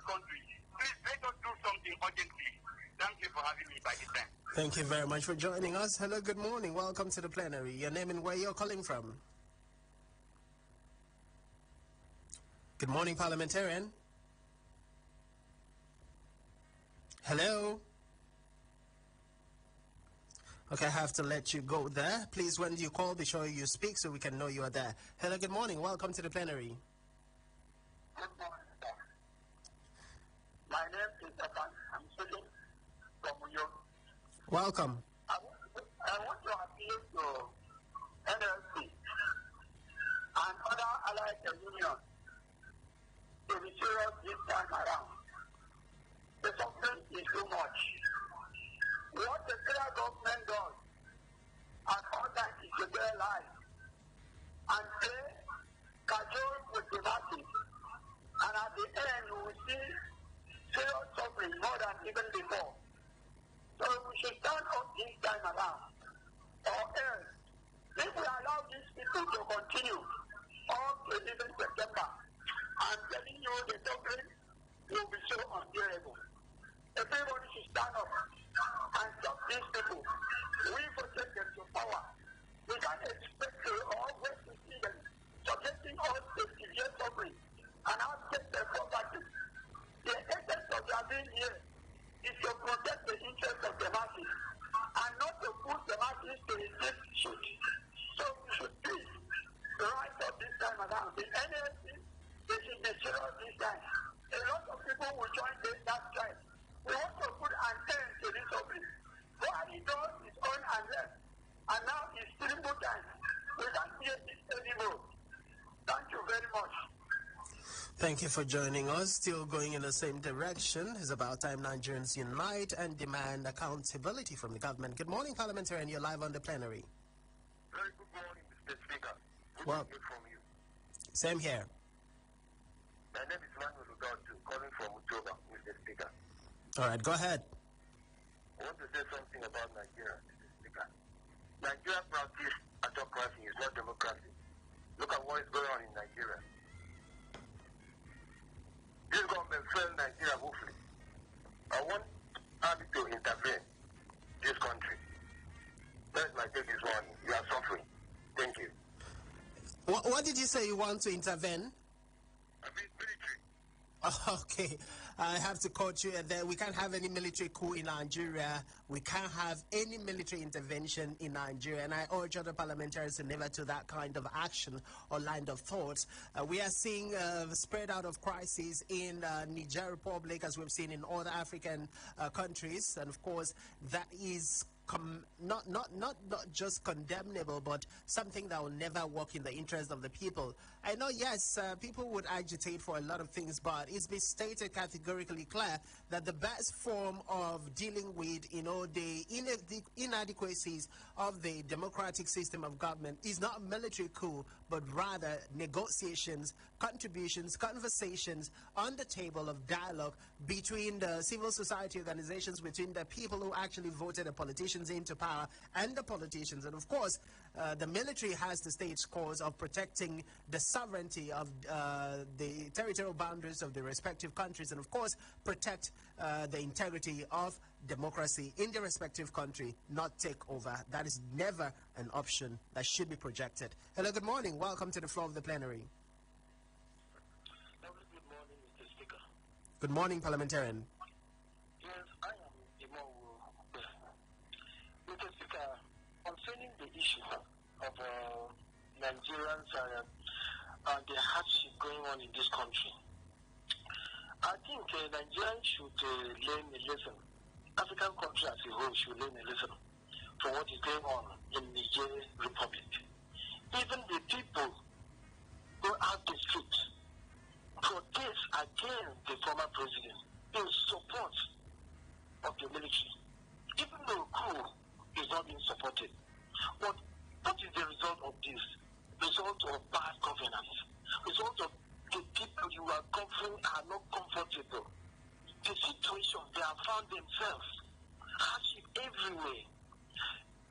this country. Please let us do something urgently. Thank you for having me by this time. Thank you very much for joining us. Hello, good morning. Welcome to the plenary. Your name and where you're calling from. Good morning, parliamentarian. Hello. Okay, I have to let you go there. Please, when you call, be sure you speak so we can know you are there. Hello, good morning. Welcome to the plenary. Good morning, sir. My name is Edet. I'm speaking from Uyo. Welcome. I want to appeal to NLC and other allied unions to be serious this time around. The suffering is too much. What the federal government does at all times is to their life and play cajole with the masses. And at the end, we will see serious suffering more than even before. So we should stand up this time around. Or else, if we allow these people to continue up to even September, I'm telling you the suffering will be so unbearable. Everybody should stand up and stop these people. We protect them to power. We can't expect to always to see them subjecting us to severe suffering and now take their property. The essence of their being here is to protect the interests of the masses and not to put the masses to a deep shoot. So we should please rise up this time around. The NNPCL, they should be serious this time. A lot of people will join that strike. We want to put an end to this suffering. Why he does his own unrest, and now it's terrible time. We can't hear this anymore. Thank you very much. Thank you for joining us. Still going in the same direction. It's about time Nigerians unite and demand accountability from the government. Good morning, parliamentarian. You're live on the plenary. Very good morning, Mr. Speaker. Good Well, to hear from you. Same here. My name is Manuel Udotu, calling from Utoba, Mr. Speaker. All right, go ahead. I want to say something about Nigeria, Mr. Speaker. Nigeria practice autocracy is not democracy. Look at what is going on in Nigeria. This government failed Nigeria woefully. I want army to intervene in this country. That's my take this one. You are suffering. Thank you. What did you say you want to intervene? I mean military. Okay, I have to quote you there. We can't have any military coup in Nigeria. We can't have any military intervention in Nigeria. And I urge other parliamentarians to never to that kind of action or line of thought. We are seeing spread out of crises in Niger Republic, as we've seen in other African countries. And of course, that is not just condemnable, but something that will never work in the interest of the people. I know, yes, people would agitate for a lot of things, but it's been stated categorically clear that the best form of dealing with, the inadequacies of the democratic system of government is not military coup, but rather negotiations, contributions, conversations on the table of dialogue between the civil society organizations, between the people who actually voted the politicians into power and the politicians. And of course, the military has the state's cause of protecting the sovereignty of the territorial boundaries of the respective countries, and of course protect the integrity of democracy in the respective country, not take over. That is never an option that should be projected. Hello, good morning. Welcome to the floor of the plenary. Good morning, Mr. Speaker. Good morning, parliamentarian. Yes, I am Imam. Mr. Speaker, concerning the issue of Nigerians and the hardship going on in this country, I think Nigerians should learn a lesson. African countries as a whole should learn a lesson from what is going on in Niger Republic. Even the people who out the street protest against the former president in support of the military, even though coup is not being supported. But what is the result of this? Result of bad governance. Result of the people you are governing are not comfortable. The situation they have found themselves, hardship everywhere.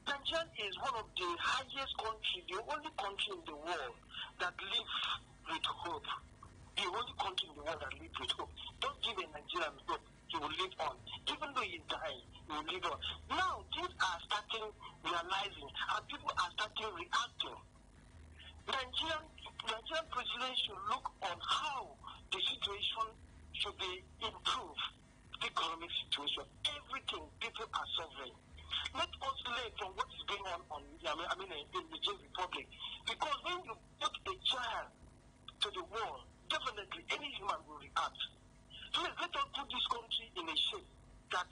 Nigeria is one of the highest countries, the only country in the world that lives with hope. The only country in the world that lives with hope. Don't give a will lead on. Now, things are starting realizing, and people are starting reacting. Nigerian president should look on how the situation should be improved. The economic situation, everything, people are suffering. Let us learn from what is going on in the Czech Republic. Because when you put a child to the wall, definitely any human will react. Please let us put this country in a shape that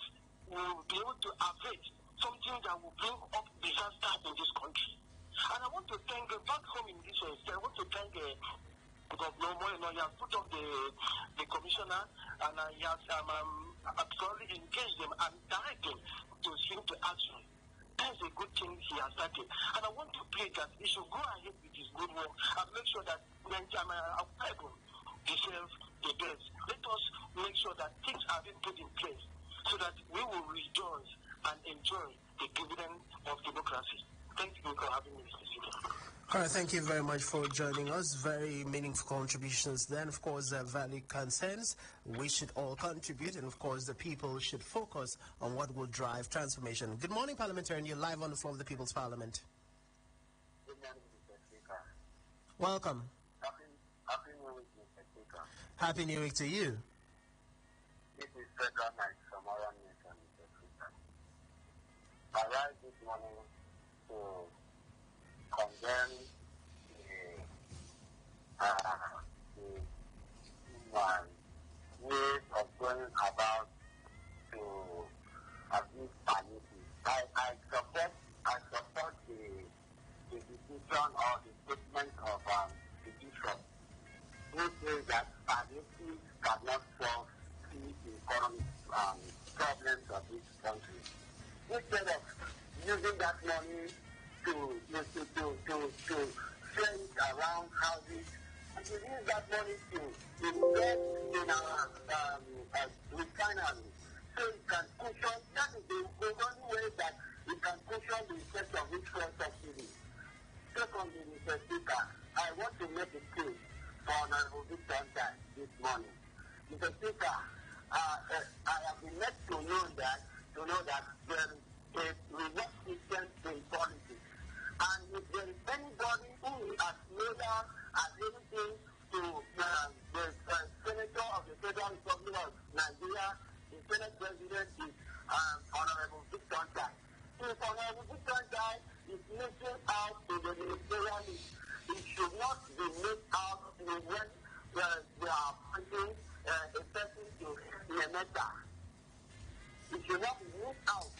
will be able to avert something that will bring up disaster in this country. And I want to thank back home in this way. I want to thank Governor Moeno. He has put up the commissioner, and he has thoroughly engaged them and directed them to swing to action. That's a good thing he has started. And I want to pray that he should go ahead with his good work and make sure that Akwa Ibom deserves the best. Let us make sure that things are being put in place so that we will rejoice and enjoy the dividend of democracy. Thank you for having me, Mr. Speaker. All right, thank you very much for joining us. Very meaningful contributions. Then, of course, valid concerns. We should all contribute, and of course, the people should focus on what will drive transformation. Good morning, Parliamentarian. You're live on the floor of the People's Parliament. Good morning, Mr. Speaker. Welcome. Happy New Week, Mr. Speaker. Happy New Week to you. This is Federal Night from our nation, Mr. Speaker. I rise this morning to condemn the ways of going about to abuse palliative. I support the decision or the statement of the bishop who says that palliative cannot solve the economic problems of this country. Instead of using that money to share it around houses, and to use that money to invest in our refinery, so it can cushion. That is the only way that it can cushion the effect of this fuel subsidy. Secondly, Mr. Speaker, I want to make a case for Honorable Victor this morning. Mr. Speaker, I have been made to know that there is a reward system in politics. And if there is anybody who has made as anything to the Senator of the Federal Republic of Nigeria, the Senate President is Honorable Victor Ndai. If Honorable Victor Ndai is missing out in the ministerial list, it should not be made out when they are appointing a person to the matter. It should not be moved out.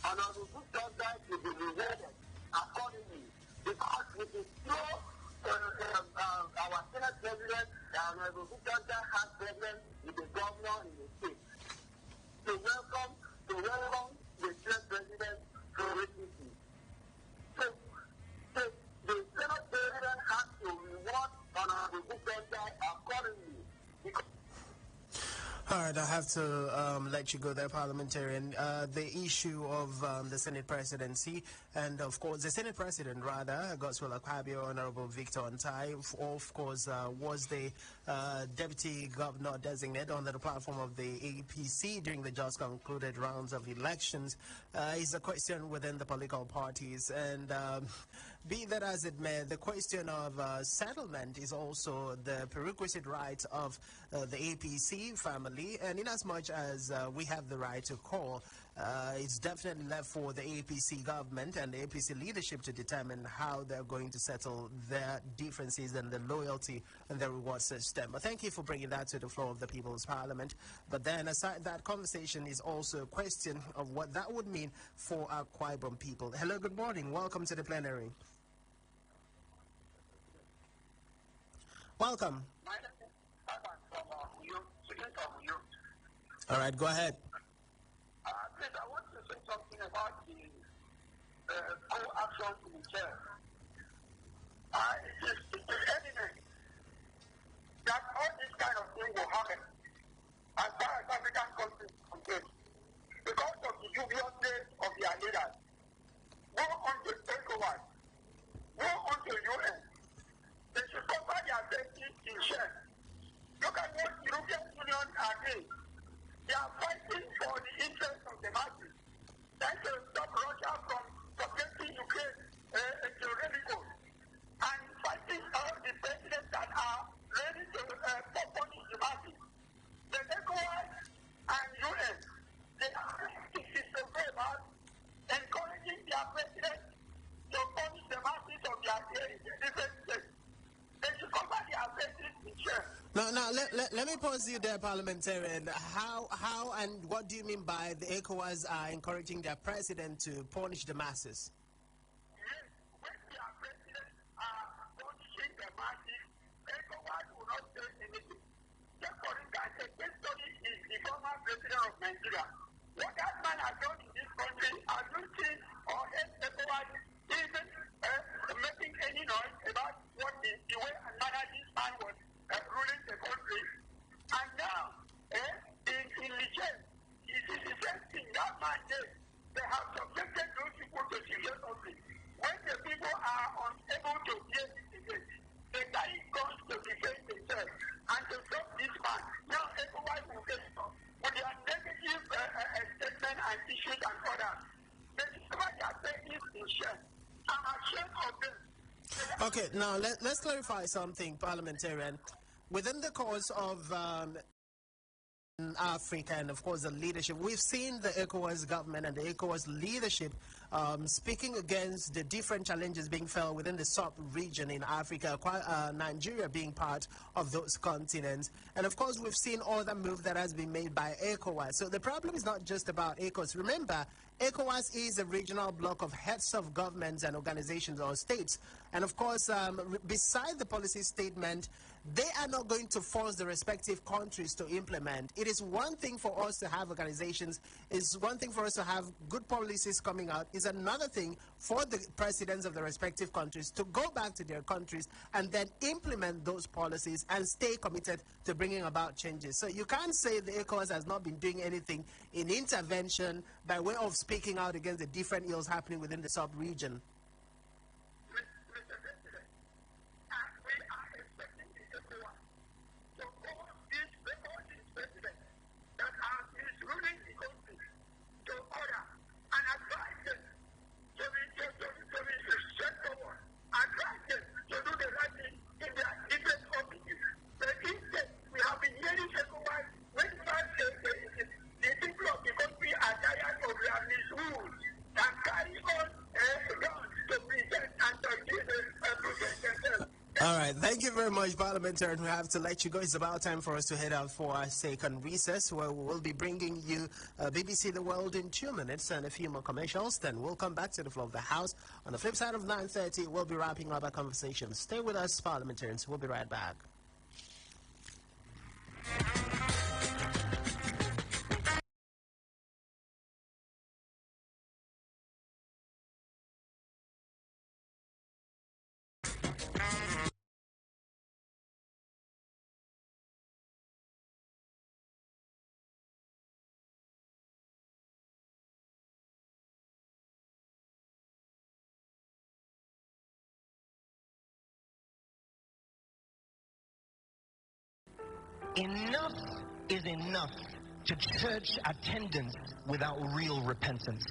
Honorable Victor Ndai should be rewarded accordingly, because it is through our Senate President, Honorable Victor Ndai has problems with the governor in the state. To welcome the Senate President to APC. So the Senate President has to reward Honorable Victor Ndai accordingly. All right, I have to let you go there, Parliamentarian. The issue of the Senate presidency, and of course, the Senate president, rather, Godswill Akpabio, Honorable Victor Ndai, of course, was the deputy governor designate under the platform of the APC during the just concluded rounds of elections. Is a question within the political parties, and be that as it may, the question of settlement is also the prerequisite right of the APC family, and in as much as we have the right to call, it's definitely left for the APC government and the APC leadership to determine how they're going to settle their differences and the loyalty and the reward system. But thank you for bringing that to the floor of the People's Parliament. But then aside that conversation is also a question of what that would mean for our Akwa Ibom people. Hello, good morning. Welcome to the plenary. Welcome. My name is from you. All right, go ahead. Please, I want to say something about the co-action in itself. It is evident that all this kind of thing will happen as far as African countries are concerned because of the dubiousness of their leaders. Go on to ECOWAS, go on to UN. They should cover their safety in share. Look at what the European Union are doing. They are fighting for the interests of the masses. trying to stop Russia from subjecting Ukraine to rebels, and fighting all the presidents that are ready to punish the masses. The ECOWAS and UN, they are about encouraging their presidents to punish the masses of their different states. They should cover their faces in shame. Now, let me pause you there, parliamentarian. How and what do you mean by the ECOWAS are encouraging their president to punish the masses? Yes, when their presidents are punishing the masses, ECOWAS will not say anything. Just for instance, a case study is the former president of Nigeria. What that man has done in this country, have you seen or heard ECOWAS even making any noise about what the way and manner this man was ruling the country? And now, in Niger, it is the same thing. That man did. They have subjected those people to serious conflict. When the people are unable to hear this again, they carry guns to defend themselves and to stop this man. Now, ECOWAS will get up with their negative statement and issues and others. They discover their faces in shame. I'm ashamed of them. Okay, now let's clarify something, parliamentarian. Within the course of Africa and, of course, the leadership, we've seen the ECOWAS government and the ECOWAS leadership speaking against the different challenges being felt within the sub-region in Africa, Nigeria being part of those continents. And, of course, we've seen all the move that has been made by ECOWAS. So the problem is not just about ECOWAS. Remember, ECOWAS is a regional bloc of heads of governments and organizations or states. And, of course, beside the policy statement, they are not going to force the respective countries to implement. It is one thing for us to have organizations, it's one thing for us to have good policies coming out, it's another thing for the presidents of the respective countries to go back to their countries and then implement those policies and stay committed to bringing about changes. So you can't say the ECOWAS has not been doing anything in intervention by way of speaking out against the different ills happening within the sub-region. All right, thank you very much, Parliamentarian. We have to let you go. It's about time for us to head out for our second recess, where we will be bringing you BBC The World in 2 minutes and a few more commercials. Then we'll come back to the floor of the House. On the flip side of 9:30, we'll be wrapping up our conversation. Stay with us, Parliamentarians. We'll be right back. Enough is enough to church attendance without real repentance.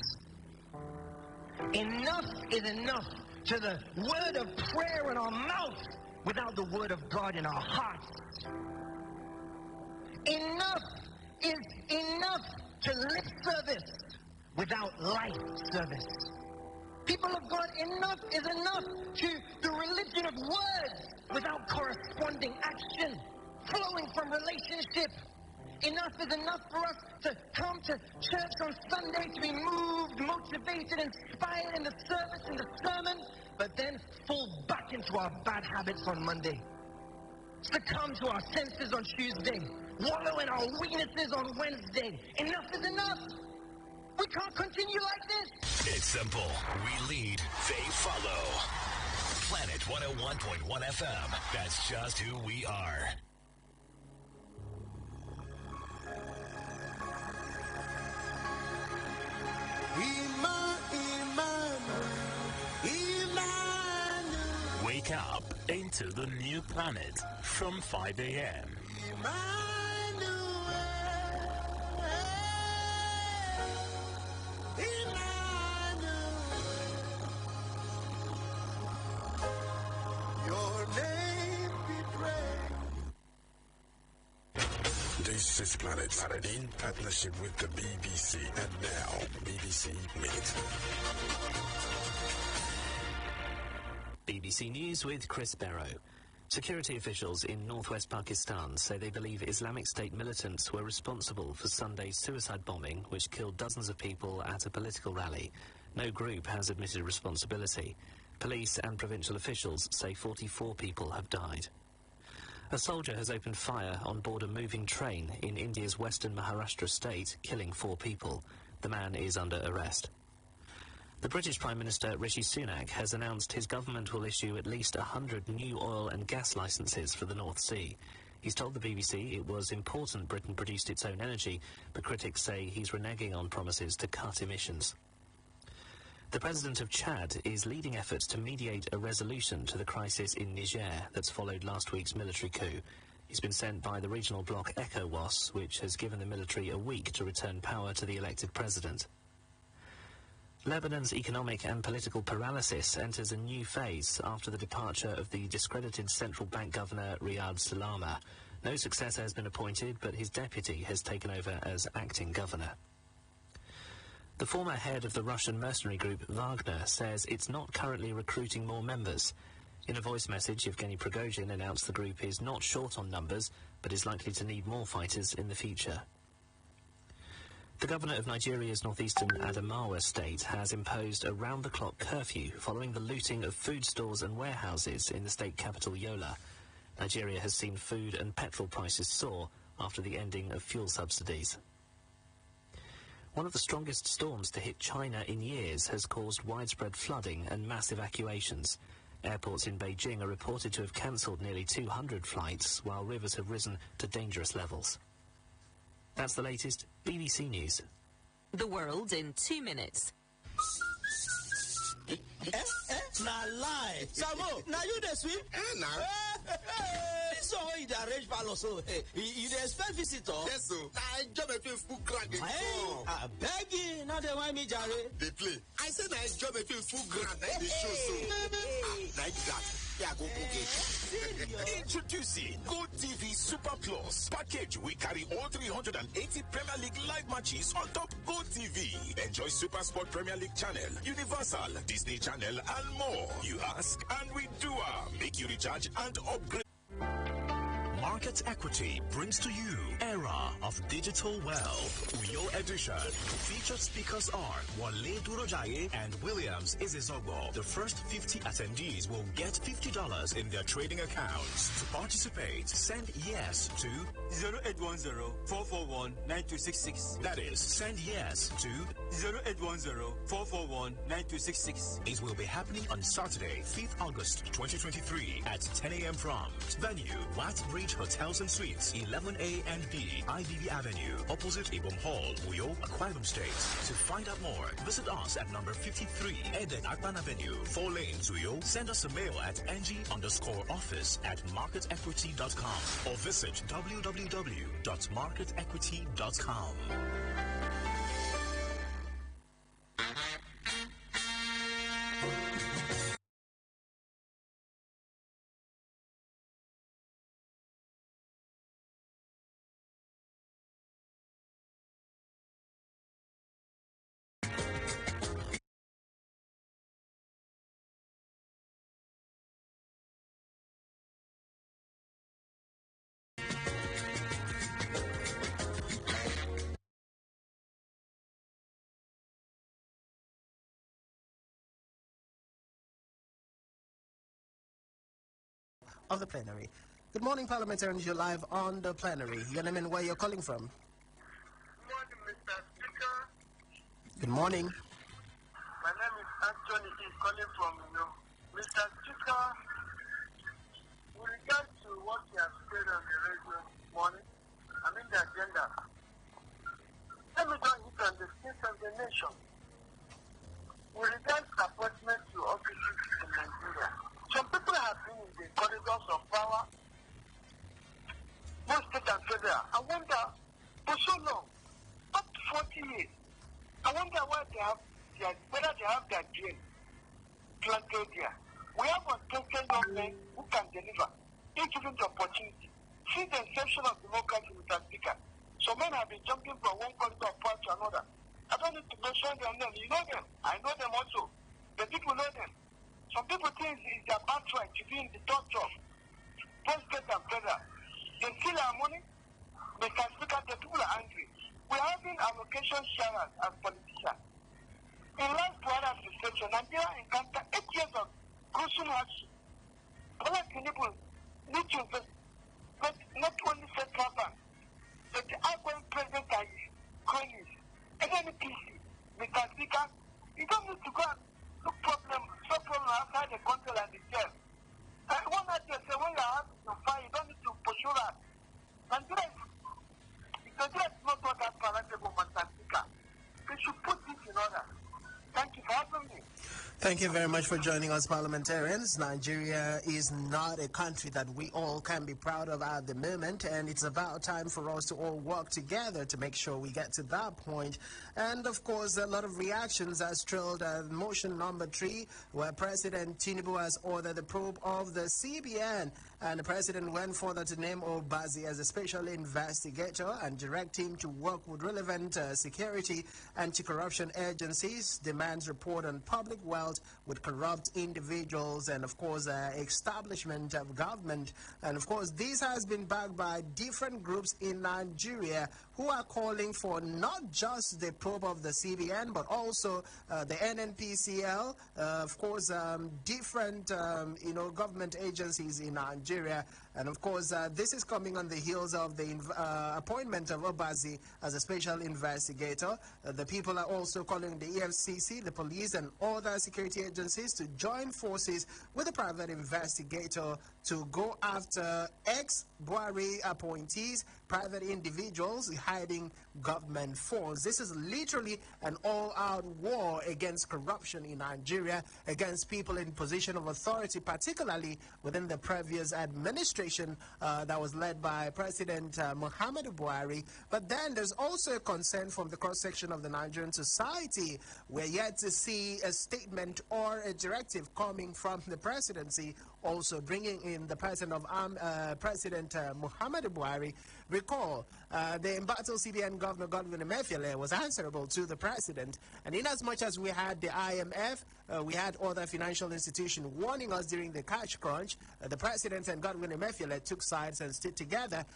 Enough is enough to the word of prayer in our mouth without the word of God in our hearts. Enough is enough to lip service without life service. People of God, enough is enough to the religion of words without corresponding action flowing from relationship. Enough is enough for us to come to church on Sunday to be moved, motivated, inspired in the service, in the sermon, but then fall back into our bad habits on Monday. Succumb to our senses on Tuesday. Wallow in our weaknesses on Wednesday. Enough is enough. We can't continue like this. It's simple. We lead, they follow. Planet 101.1 FM. That's just who we are. Wake up into the new planet from 5 a.m. This is Planet in partnership with the BBC. And now, BBC Minute. BBC News with Chris Barrow. Security officials in northwest Pakistan say they believe Islamic State militants were responsible for Sunday's suicide bombing, which killed dozens of people at a political rally. No group has admitted responsibility. Police and provincial officials say 44 people have died. A soldier has opened fire on board a moving train in India's western Maharashtra state, killing 4 people. The man is under arrest. The British Prime Minister Rishi Sunak has announced his government will issue at least 100 new oil and gas licences for the North Sea. He's told the BBC it was important Britain produced its own energy, but critics say he's reneging on promises to cut emissions. The President of Chad is leading efforts to mediate a resolution to the crisis in Niger that's followed last week's military coup. He's been sent by the regional bloc ECOWAS, which has given the military a week to return power to the elected president. Lebanon's economic and political paralysis enters a new phase after the departure of the discredited central bank governor Riyad Salama. No successor has been appointed, but his deputy has taken over as acting governor. The former head of the Russian mercenary group Wagner says it's not currently recruiting more members. In a voice message, Yevgeny Prigozhin announced the group is not short on numbers, but is likely to need more fighters in the future. The governor of Nigeria's northeastern Adamawa state has imposed a round-the-clock curfew following the looting of food stores and warehouses in the state capital Yola. Nigeria has seen food and petrol prices soar after the ending of fuel subsidies. One of the strongest storms to hit China in years has caused widespread flooding and mass evacuations. Airports in Beijing are reported to have cancelled nearly 200 flights, while rivers have risen to dangerous levels. That's the latest BBC News. The world in 2 minutes. Na lie. Samo, na you dey swim? Na. This one wey you dey arrange palace so, you dey expect visitor? Yes, so. I job a full ground. I beg you, not the one me jare. They play. I said I job a full ground. They show so. Like that. Yeah, go it. Introducing Go TV Super Plus package. We carry all 380 Premier League live matches on top Go TV. Enjoy Super Sport Premier League channel, Universal, Disney Channel, and more. You ask, and we do. Make you recharge and upgrade. Market Equity brings to you Era of Digital Wealth. Uyo Edition. Featured speakers are Wale Durojaye and Williams Izizogo. The first 50 attendees will get $50 in their trading accounts. To participate, send yes to 0810-441-9266. That is, send yes to 0810-441-9266. It will be happening on Saturday, 5th August 2023 at 10 a.m. prompt. Venue, Watt Bridge Hotels and Suites, 11A and B, IBB Avenue, opposite Ibom Hall, Uyo, Akwa Ibom State. To find out more, visit us at number 53, Edet Akpan Avenue, 4 Lanes, Uyo. Send us a mail at ng_office@marketequity.com or visit www.marketequity.com. Of the plenary. Good morning, parliamentarians. You're live on the plenary. Your name and where you're calling from? Good morning, Mr. Speaker. Good morning. My name is Anthony. He's calling from Mr. Speaker. With regard to what you have said on the radio this morning, the agenda. Let me just hit on the state of the nation. With regard to appointment to offices in Nigeria, some people have been in the corridors of power, both state and federal. I wonder, for so long, up to 40 years, I wonder why whether they have their dream planted there. We have untested government who can deliver, if given the opportunity. Since the inception of democracy, Mr. Speaker, Some men have been jumping from one corridor of power to another. I don't need to mention their name. You know them. I know them also. The people know them. Some people think it's their birthright to be in the top job. Both state and federal. They steal our money. They can speak out. The people are angry. We're having allocation sharers as politicians. In last Buhari administration, Nigeria encountered 8 years of gruesome hardship. President Tinubu need to invest not only central bank, but the outgoing president and his cronies, NNPCL, Mr. Speaker, you don't need to go and look solve problem outside the country like the jail. One night they say when your house is on fire, you don't need to pursue that. Nigeria is not what that palatable, Mr. Speaker. They should put this in order. Thank you for having me. Thank you very much for joining us, parliamentarians. Nigeria is not a country that we all can be proud of at the moment, and it's about time for us to all work together to make sure we get to that point. And of course, a lot of reactions has trailed motion number 3, where President Tinubu has ordered the probe of the CBN, and the president went further to name Obazi as a special investigator and direct him to work with relevant security anti-corruption agencies, demands report on public wealth with corrupt individuals, and of course establishment of government. And of course this has been backed by different groups in Nigeria who are calling for not just the probe of the CBN but also the NNPCL, of course different government agencies in Nigeria. And of course this is coming on the heels of the appointment of Obazi as a special investigator. The people are also calling the EFCC, the police and other security agencies to join forces with a private investigator to go after ex-Buhari appointees, private individuals hiding government funds. This is literally an all-out war against corruption in Nigeria, against people in position of authority, particularly within the previous administration that was led by President Muhammadu Buhari. But then there's also a concern from the cross-section of the Nigerian society. We're yet to see a statement or a directive coming from the presidency also bringing in the person of President Muhammadu Buhari. Recall, the embattled CBN Governor Godwin Emefiele was answerable to the president, and in as much as we had the IMF, we had other financial institutions warning us during the cash crunch, the president and Godwin Emefiele took sides and stood together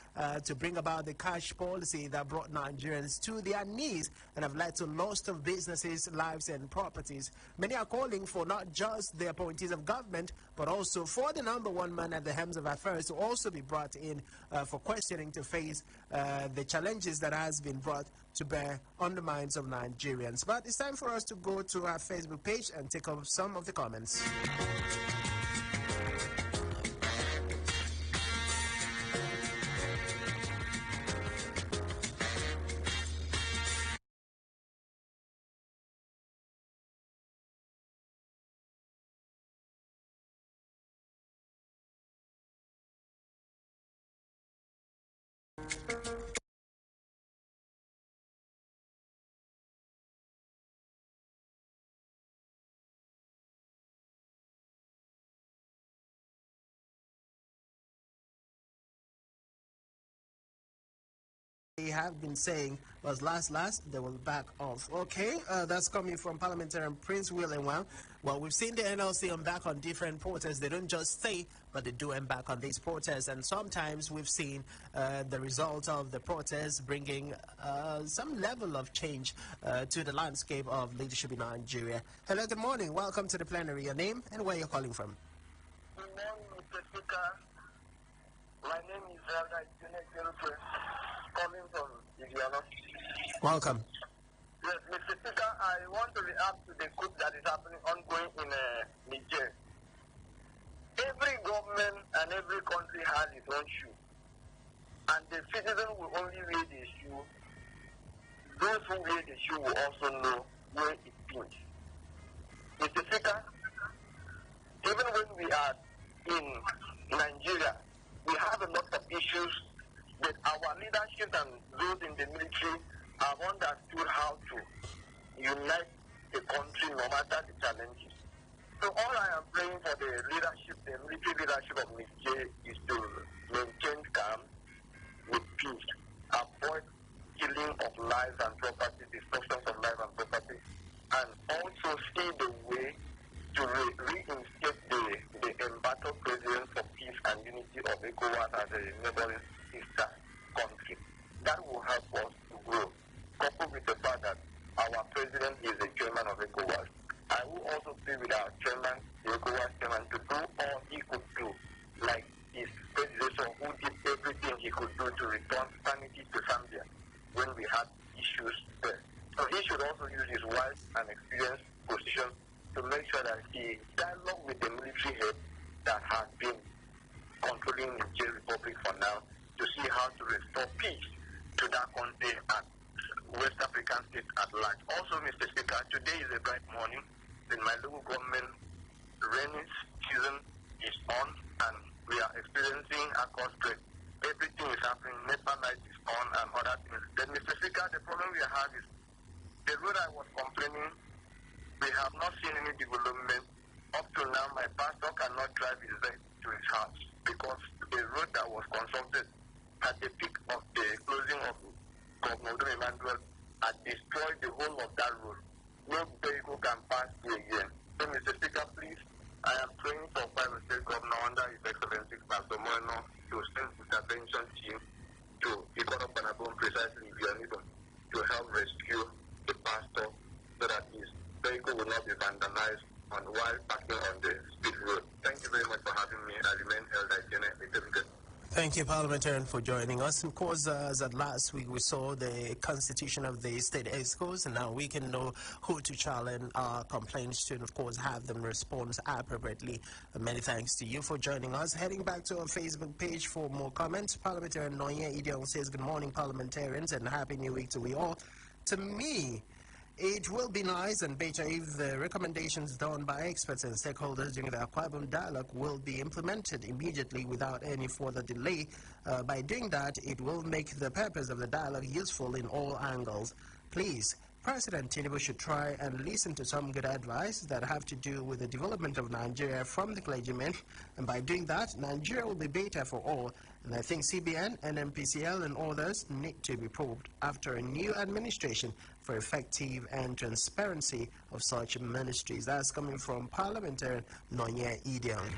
to bring about the cash policy that brought Nigerians to their knees and have led to loss of businesses, lives and properties. Many are calling for not just the appointees of government, but also for the number one man at the helms of affairs to also be brought in for questioning to face the challenges that has been brought to bear on the minds of Nigerians. But it's time for us to go to our Facebook page and take up some of the comments. They have been saying was last they will back off. Okay, that's coming from parliamentarian Prince William. Well, we've seen the NLC embark on different protests. They don't just stay, but they do embark on these protests, and sometimes we've seen the result of the protests bringing some level of change to the landscape of leadership in Nigeria. Hello, good morning. Welcome to the plenary. Your name and where you're calling from? Good morning, Mr. Speaker. My name is Edet, calling from Indiana. Welcome. Yes, Mr. Speaker, I want to react to the coup that is happening ongoing in Niger. Every government and every country has its own shoe, and the citizen will only wear the shoe. Those who wear the shoe will also know where it pinch. Mr. Speaker, even when we are in Nigeria, we have a lot of issues that our leadership and those in the military have understood how to unite the country no matter the challenges. So all I am praying for the leadership, the military leadership of Nigeria is to maintain calm with peace, avoid killing of lives and property, destruction of life and property, and also see the way to reinstate the embattled president for peace and unity of ECOWAS as a neighboring sister country. That will help us to grow, coupled with the fact that our president is the chairman of ECOWAS. I will also plead with our chairman, the ECOWAS chairman, to do all he could do, like his predecessor who did everything he could do to return sanity to Zambia when we had issues there. So he should also use his wise and experienced position to make sure that he dialogue with the military head that has been controlling the Niger Republic for now to see how to restore peace to that country and West African states at large. Also, Mr. Speaker, today is a bright morning in my local government. Rainy season is on and we are experiencing Akwa Ibom. Everything is happening. NEPA light is on and other things. Then, Mr. Speaker, the problem we have is the road I was complaining, we have not seen any development. Up to now, my pastor cannot drive his vehicle to his house because the road that was consulted at the peak of the closing of Governor Emmanuel had destroyed the whole of that road. No vehicle can pass through again. So, Mr. Speaker, please, I am praying for Private State Governor under His Excellency Pastor Moeno to send intervention team to Akwa Ibom precisely to help rescue the pastor so that his vehicle will not be vandalized while parking on the speed road. Thank you very much for having me. I remain Elder Edet. Thank you, Parliamentarian, for joining us. Of course, as at last week we saw the constitution of the state ESCOs, and now we can know who to challenge our complaints to, and of course have them respond appropriately. Many thanks to you for joining us. Heading back to our Facebook page for more comments. Parliamentarian Noye Idion says, "Good morning, parliamentarians, and happy new week to we all. To me, it will be nice and better if the recommendations done by experts and stakeholders during the Akwa Ibom Dialogue will be implemented immediately without any further delay. By doing that, it will make the purpose of the dialogue useful in all angles. Please, President Tinubu should try and listen to some good advice that have to do with the development of Nigeria from the clergymen, and by doing that, Nigeria will be better for all. And I think CBN, NNPCL, and others need to be probed after a new administration for effective and transparency of such ministries." That's coming from Parliamentarian Nonye Idion.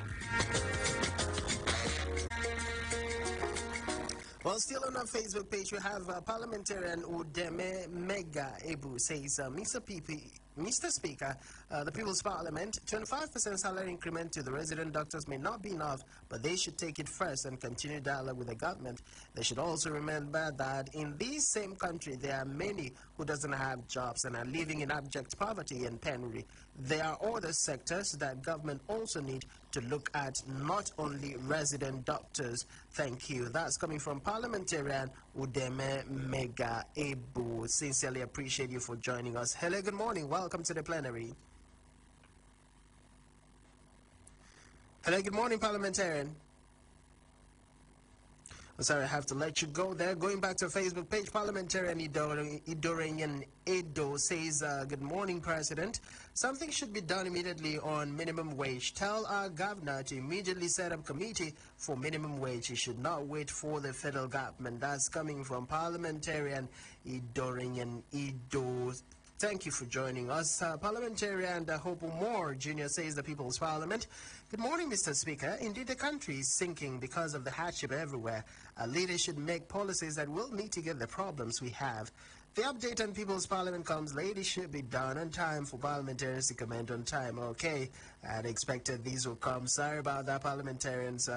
Well, still on our Facebook page, we have Parliamentarian Udeme Mega Ebu says, Mr. Speaker, the People's Parliament, 25% salary increment to the resident doctors may not be enough, but they should take it first and continue dialogue with the government. They should also remember that in this same country, there are many who doesn't have jobs and are living in abject poverty and penury. There are other sectors that government also need to look at, not only resident doctors. Thank you. That's coming from Parliamentarian Udeme Mega Ebu. Sincerely appreciate you for joining us. Hello, good morning. Welcome to the plenary. Hello, good morning, Parliamentarian. I'm sorry, I have to let you go there. Going back to the Facebook page, Parliamentarian Idorenyan Edo says, "Good morning, President. Something should be done immediately on minimum wage. Tell our governor to immediately set up a committee for minimum wage. He should not wait for the federal government." That's coming from Parliamentarian Idorenyan Edo. Thank you for joining us. Parliamentarian Hope Moore Jr. says, "The People's Parliament. Good morning, Mr. Speaker. Indeed, the country is sinking because of the hardship everywhere. Our leaders should make policies that will mitigate the problems we have. The update on People's Parliament comes late. It should be done on time for parliamentarians to comment on time." Okay, I'd expected these will come. Sorry about that, parliamentarians.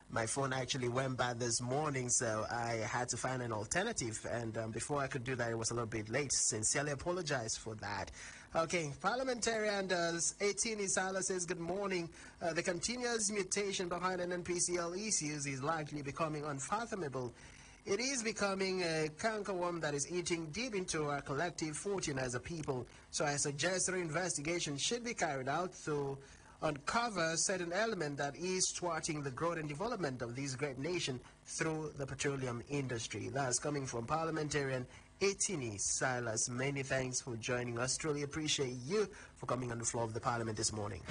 My phone actually went bad this morning, so I had to find an alternative. And before I could do that, it was a little bit late. Sincerely apologize for that. Okay, Parliamentarian 18 Isala says, "Good morning. The continuous mutation behind NNPCL issues is likely becoming unfathomable. It is becoming a cankerworm that is eating deep into our collective fortune as a people. So I suggest an investigation should be carried out to uncover certain element that is thwarting the growth and development of this great nation through the petroleum industry." That's coming from Parliamentarian Etini Silas. Many thanks for joining us. Truly appreciate you for coming on the floor of the Parliament this morning.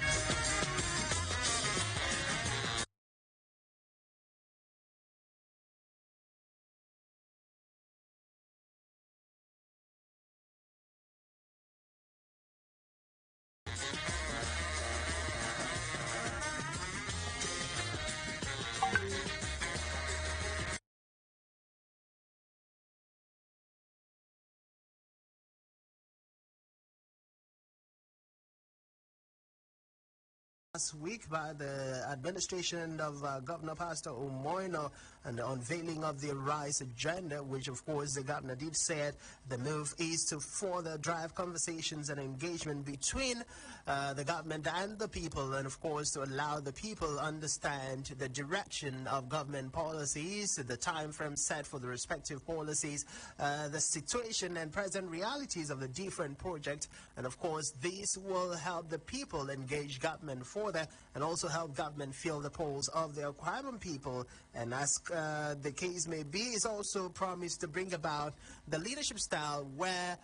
last week by the administration of Governor Pastor Omoino and the unveiling of the Rise agenda, which of course the governor did said the move is to further drive conversations and engagement between the government and the people, and of course to allow the people understand the direction of government policies, the time frame set for the respective policies, the situation and present realities of the different projects, and of course this will help the people engage government further and also help government feel the pulse of the Akwa Ibom people. And as the case may be, it's also promised to bring about the leadership style where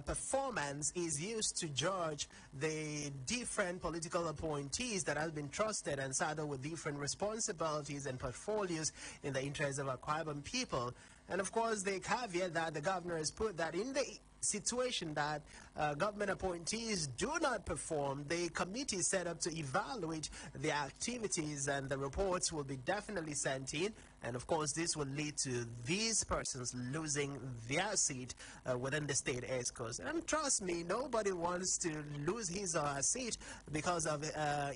performance is used to judge the different political appointees that have been trusted and saddled with different responsibilities and portfolios in the interest of Akwa Ibom people. And of course, the caveat that the governor has put that in the situation that government appointees do not perform, the committee set up to evaluate the activities, and the reports will be definitely sent in. And of course, this will lead to these persons losing their seat within the state ESCOs. And trust me, nobody wants to lose his or her seat because of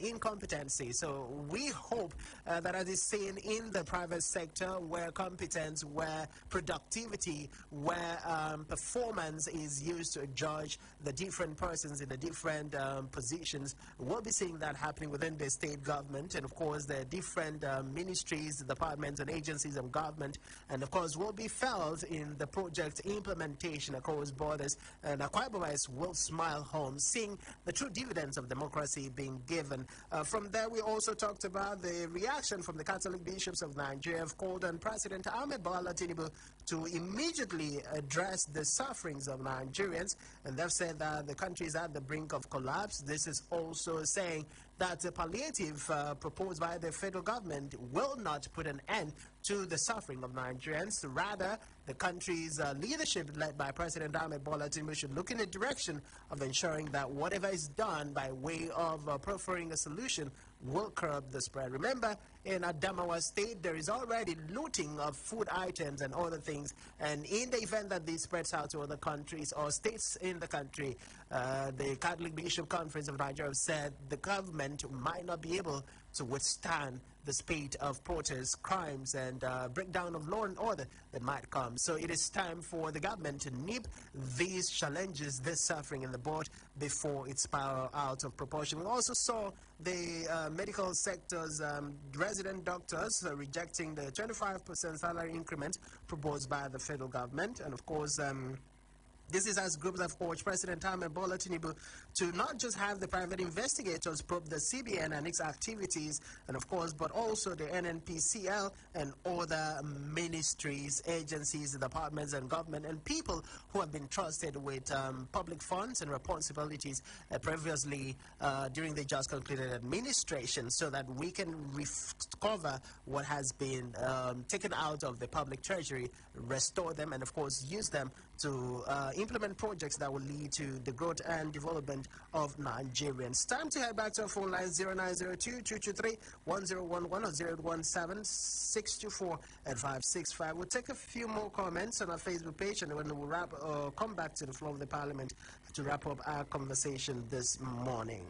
incompetency. So we hope that, as is seen in the private sector, where competence, where productivity, where performance is used to judge the different persons in the different positions, we'll be seeing that happening within the state government, and of course the different ministries, departments and agencies of government, and of course will be felt in the project implementation across borders. And Akwa Ibomites will smile home seeing the true dividends of democracy being given. From there, we also talked about the reaction from the Catholic bishops of Nigeria, have called on President Tinubu to immediately address the sufferings of Nigerians, and they've said that the country is at the brink of collapse. This is also saying that the palliative proposed by the federal government will not put an end to the suffering of Nigerians. Rather, the country's leadership, led by President Tinubu, should look in the direction of ensuring that whatever is done by way of proffering a solution will curb the spread. Remember, in Adamawa State, there is already looting of food items and other things, and in the event that this spreads out to other countries or states in the country, the Catholic Bishop Conference of Nigeria said the government might not be able to withstand the spate of protests, crimes, and breakdown of law and order that might come. So it is time for the government to nip these challenges, this suffering in the bud before it spirals out of proportion. We also saw the medical sector's resident doctors rejecting the 25% salary increment proposed by the federal government. And of course, this is as groups have urged President Tinubu to not just have the private investigators probe the CBN and its activities, and of course, but also the NNPCL and other ministries, agencies, departments, and government, and people who have been trusted with public funds and responsibilities previously during the just concluded administration, so that we can recover what has been taken out of the public treasury, restore them, and of course, use them to implement projects that will lead to the growth and development of Nigerians. Time to head back to our phone line 0902-223-1011 or 0817-624-8565. We'll take a few more comments on our Facebook page, and then we'll come back to the floor of the Parliament to wrap up our conversation this morning.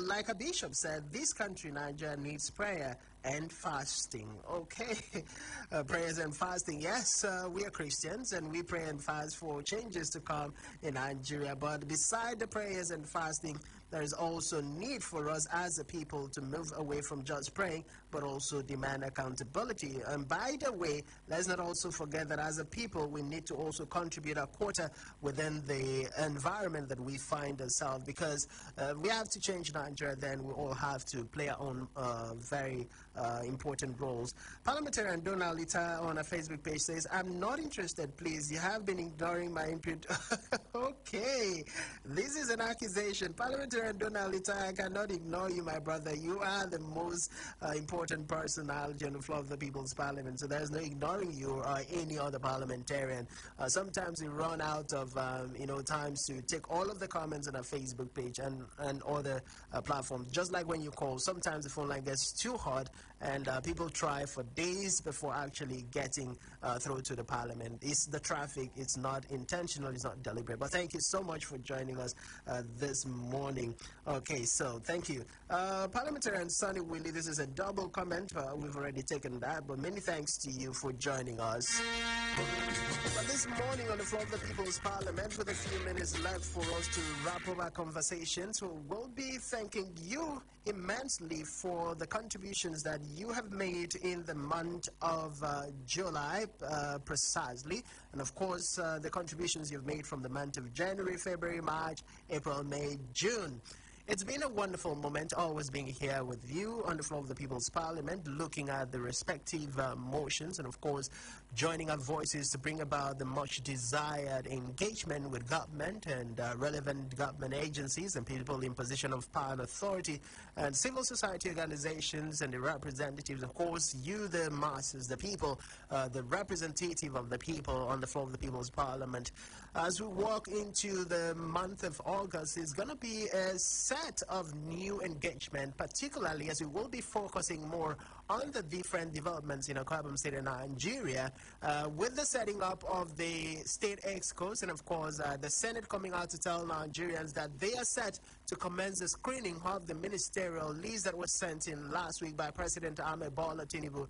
Like a bishop said, this country, Nigeria, needs prayer and fasting. Okay, prayers and fasting. Yes, we are Christians and we pray and fast for changes to come in Nigeria. But beside the prayers and fasting, there is also need for us as a people to move away from just praying, but also demand accountability. And by the way, let's not also forget that as a people, we need to also contribute a quota within the environment that we find ourselves, because we have to change Nigeria, then we all have to play our own very important roles. Parliamentarian Donald Lita on our Facebook page says, I'm not interested, please. You have been ignoring my input. Okay, this is an accusation. Parliamentarian Parliamentarian Donald Itai, I cannot ignore you, my brother. You are the most important personality on the floor of the People's Parliament, so there's no ignoring you or any other parliamentarian. Sometimes we run out of times to take all of the comments on our Facebook page and other platforms. Just like when you call, sometimes the phone line gets too hot and people try for days before actually getting through to the Parliament. It's the traffic. It's not intentional. It's not deliberate. But thank you so much for joining us this morning. Okay, so thank you. Parliamentarian Sonny Willie, this is a double comment. We've already taken that, but many thanks to you for joining us. But this morning on the floor of the People's Parliament, with a few minutes left for us to wrap up our conversations, we'll be thanking you immensely for the contributions that you have made in the month of July, precisely. And of course, the contributions you've made from the month of January, February, March, April, May, June. It's been a wonderful moment always being here with you on the floor of the People's Parliament, looking at the respective motions and, of course, joining our voices to bring about the much desired engagement with government and relevant government agencies and people in position of power and authority and civil society organizations and the representatives, of course, you, the masses, the people, the representative of the people on the floor of the People's Parliament. As we walk into the month of August, it's going to be a set of new engagement, particularly as we will be focusing more on the different developments in Akwa Ibom State and Nigeria, with the setting up of the state excos and, of course, the Senate coming out to tell Nigerians that they are set to commence the screening of the ministerial list that was sent in last week by President Tinubu.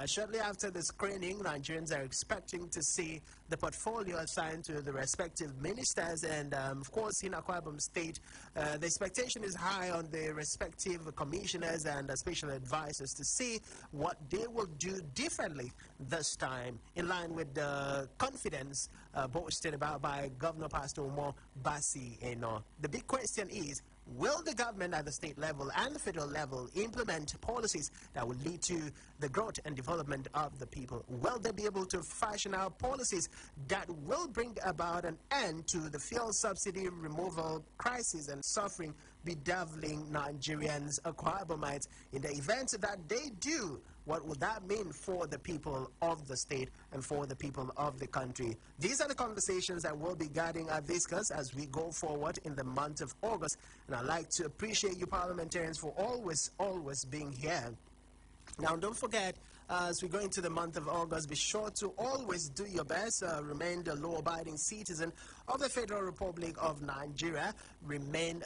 Shortly after the screening, Nigerians are expecting to see the portfolio assigned to the respective ministers, and of course in Akwa Ibom State, the expectation is high on the respective commissioners and special advisors to see what they will do differently this time, in line with the confidence boasted about by Governor Pastor Umo Basi Eno. The big question is, will the government at the state level and the federal level implement policies that will lead to the growth and development of the people? Will they be able to fashion out policies that will bring about an end to the fuel subsidy removal crisis and suffering bedeviling Nigerians, Akwa Ibomites? In the event that they do, what would that mean for the people of the state and for the people of the country? These are the conversations that we'll be guiding our discuss as we go forward in the month of August. And I'd like to appreciate you parliamentarians for always being here. Now, don't forget, as we go into the month of August, be sure to always do your best, remain the law-abiding citizen of the Federal Republic of Nigeria, remain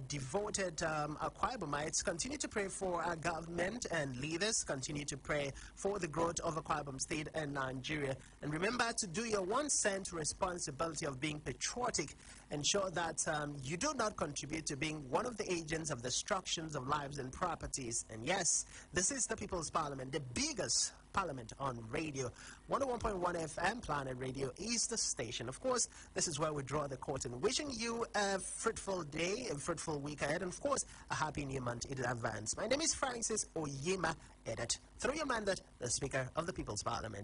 devoted Akwa Ibomites, continue to pray for our government and leaders, continue to pray for the growth of Akwa Ibom State and Nigeria, and remember to do your 1 cent responsibility of being patriotic. Ensure that you do not contribute to being one of the agents of destructions of lives and properties. And yes, this is the People's Parliament, the biggest parliament on radio. 101.1 FM Planet Radio is the station. Of course, this is where we draw the curtain. Wishing you a fruitful day, a fruitful week ahead, and of course, a happy new month in advance. My name is Francis Oyema Edet, through your mandate, the Speaker of the People's Parliament.